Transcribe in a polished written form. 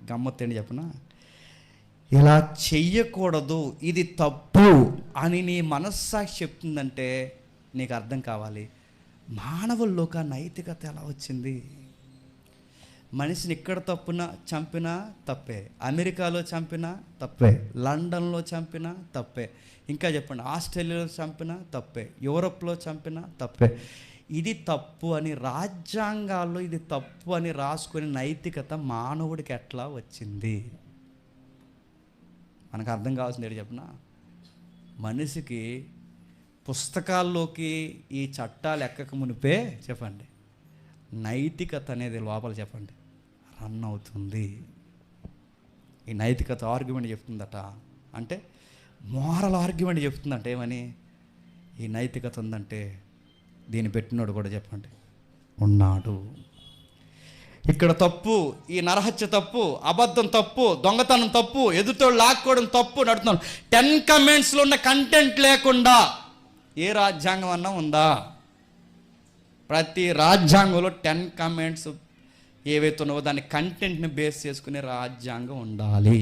గమ్మత్తేంటి చెప్పనా, ఇలా చెయ్యకూడదు, ఇది తప్పు అని నీ మనస్సాక్షి చెప్తుందంటే నీకు అర్థం కావాలి మానవుల్లోకి ఆ నైతికత ఎలా వచ్చింది. మనిషిని ఇక్కడ చంపినా తప్పే, అమెరికాలో చంపినా తప్పే, లండన్లో చంపినా తప్పే, ఇంకా చెప్పండి ఆస్ట్రేలియాలో చంపినా తప్పే, యూరోప్లో చంపినా తప్పే. ఇది తప్పు అని రాజ్యాంగాల్లో ఇది తప్పు అని రాసుకునే నైతికత మానవుడికి ఎట్లా వచ్చింది? మనకు అర్థం కావాల్సింది ఏంటి చెప్పనా, మనిషికి పుస్తకాల్లోకి ఈ చట్టాలు ఎక్కక మునిపే చెప్పండి నైతికత అనేది లోపల చెప్పండి రన్ అవుతుంది. ఈ నైతికత ఆర్గ్యుమెంట్ చెప్తుందట, అంటే మోరల్ ఆర్గ్యుమెంట్ చెప్తుందంటే ఏమని, ఈ నైతికత ఉందంటే దీన్ని పెట్టినోడు కూడా చెప్పండి ఉన్నాడు. ఇక్కడ తప్పు, ఈ నరహత్య తప్పు, అబద్ధం తప్పు, దొంగతనం తప్పు, ఎదుటోళ్ళు లాక్కోవడం తప్పు నడుతున్నాను. 10 కమెంట్స్లో ఉన్న కంటెంట్ లేకుండా ఏ రాజ్యాంగం అన్నా ఉందా? ప్రతి రాజ్యాంగంలో 10 కమెంట్స్ ఏవైతే ఉన్నావో దాని కంటెంట్ని బేస్ చేసుకునే రాజ్యాంగం ఉండాలి.